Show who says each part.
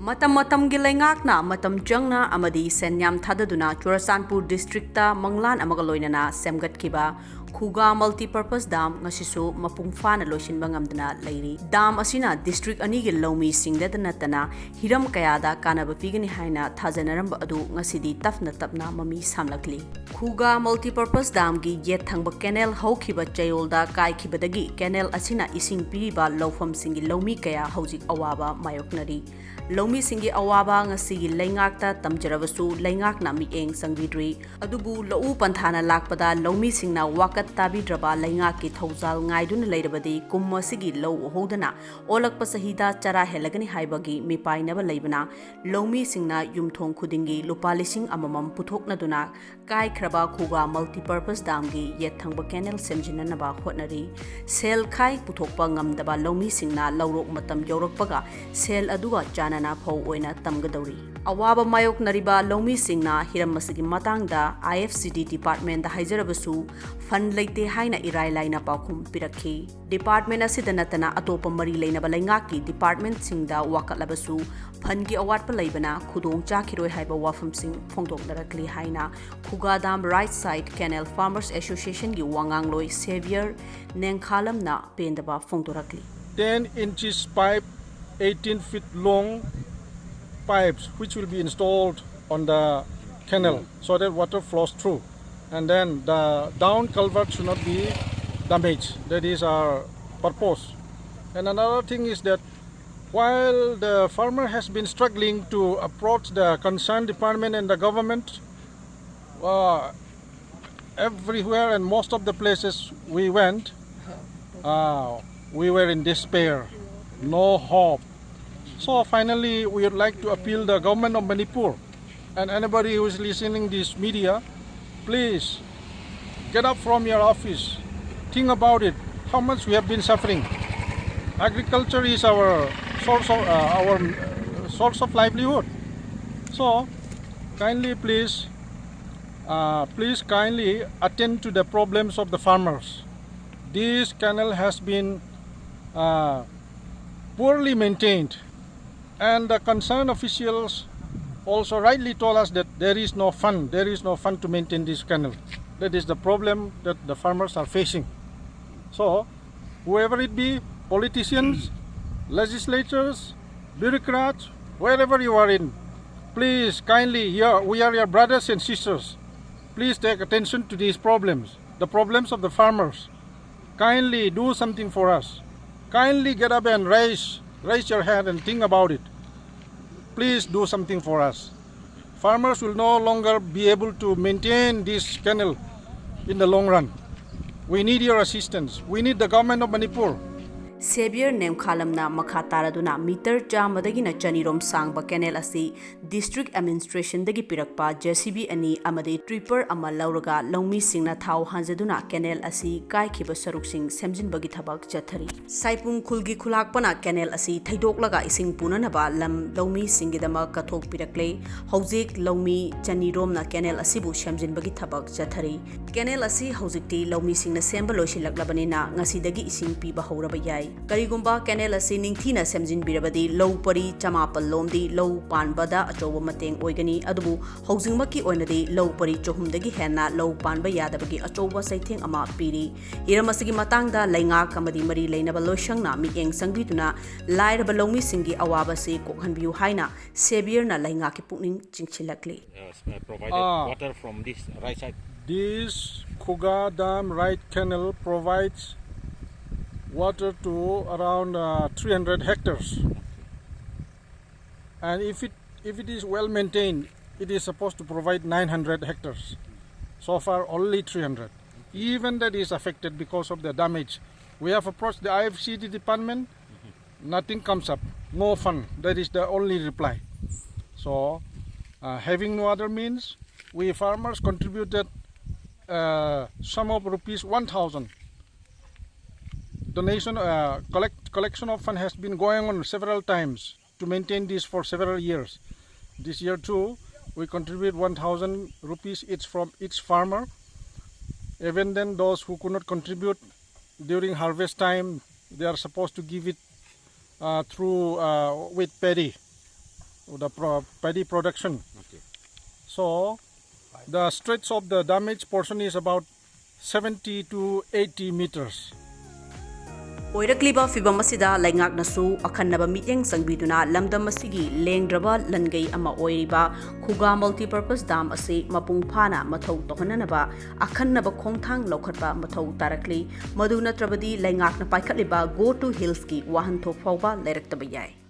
Speaker 1: Matam-matamgi leingakna matam jangna amadi senyam thadaduna Churachandpur districta manglan amaga loinana semgatkiba Khuga multi-purpose dam ngasisu mapung fana loisinba ngamdana leiri. Dam asina district anigi lomi singdada natana hiram kayada kanaba pigani haina thajanaramba adu ngasidi tapna mami samlakli. Khuga multi-purpose dam gi yet thangba canal haukiba chayolda kaikibadagi canal asina ising piriba lawfam singi lomi kaya hojik awaba mayoknari. Lomi singi awaba ngasigi leingakta tamjarabasu leingakna mieng sangbidri adubu lau panthana lakpada lomi singna wakat tabidraba leingaki thaujal ngaiduna leirabadi kumma sigi lau hodana olakpa sahida chara helagani haibagi mipainaba leibana lomi singna yumthong khudingi lupa lising amamam puthoknaduna kai khraba Khuga multi-purpose damgi yethangba canal semjinanaba hotnari sel khai puthokpa ngamdaba lomi singna laurok matam yorakpaga sel aduga chana na phau oina tamgadori awaba mayok nariba lomi singna hiramasigi matangda IFCD department da haijarabasu fund leite haina irai laina pakhum pirakhi department asida natana atopa mari leina balaingaki department singda wakatlabasu fund gi award pa leibana khudong chakhiroi haiba wafam sing phongdoknarakli haina Khuga dam right side canal farmers association gi wangang loi Xavier Nengkhalam na pendaba phongdorakli
Speaker 2: 10 inches pipe 18 feet long pipes which will be installed on the canal so that water flows through, and then the down culvert should not be damaged. That is our purpose. And another thing is that while the farmer has been struggling to approach the concerned department and the government, everywhere and most of the places we went, we were in despair. No hope. So finally, we would like to appeal the government of Manipur and anybody who is listening this media, please get up from your office, think about it, how much we have been suffering. Agriculture is our source of livelihood. So kindly, please kindly attend to the problems of the farmers. This canal has been poorly maintained, and the concerned officials also rightly told us that there is no fund to maintain this canal. That is the problem that the farmers are facing. So whoever it be, politicians, legislators, bureaucrats, wherever you are in, please kindly, here we are your brothers and sisters, please take attention to these problems, the problems of the farmers. Kindly do something for us. Kindly get up and raise your hand and think about it. Please do something for us. Farmers will no longer be able to maintain this canal in the long run. We need your assistance. We need the government of Manipur.
Speaker 1: Xavier Nengkhalamna makataraduna meter chamadagina chanirom sangba canal asi district administration dagi pirakpa JCB ani amade tripper ama lauraga longmi singna thau hanjaduna canal asi kai khiba saruk sing semjin bagi thabak chathari saipung khulgi khulakpana canal asi thaidoklaga ising punanaba lam longmi singidama kathok pirakle hojik longmi chaniromna canal asibu semjin bagi thabak chathari canal asi hojikti longmi singna semba loisilaklabanina ngasidagi ising piba horaba yai Karigumba canal asi ningthina semjin birabadi low pari chamapal lomdi low panbada achoba mateng oigani adubu housingmaki oinadi low pari chohumdagi henna low panba yadabagi achoba saitheng ama piri iramasigi matangda lainga kamadi mari leinaba loishangna mieng sangbiduna lairaba longmi singi awaba se kokhanbiu haina Xavier na lainga ki pukning chingchilakli
Speaker 3: provided water from this right side.
Speaker 2: This Khuga Dam right canal provides water to around 300 hectares, and if it is well maintained, it is supposed to provide 900 hectares. So far only 300. Even that is affected because of the damage. We have approached the IFCD department, nothing comes up, no fund. That is the only reply. So having no other means, we farmers contributed sum of rupees 1,000. Donation collection of fund has been going on several times to maintain this for several years. This year too, we contribute 1,000 rupees each from each farmer. Even then, those who could not contribute during harvest time, they are supposed to give it through with paddy. the paddy production.
Speaker 3: Okay.
Speaker 2: So the stretch of the damaged portion is about 70 to 80 meters.
Speaker 1: Oirakliba fibam asida laingaknasu akhannaba mityeng sangbiduna lamdam asigi lengdraba langai ama oiriba Khuga multi-purpose dam ase mapung phana mathau tohananaba akhannaba khonthang lokhatba mathau tarakli madu natrabadi laingakna paikhatliba go to hills ki wahan thok phawba lairaktabayai.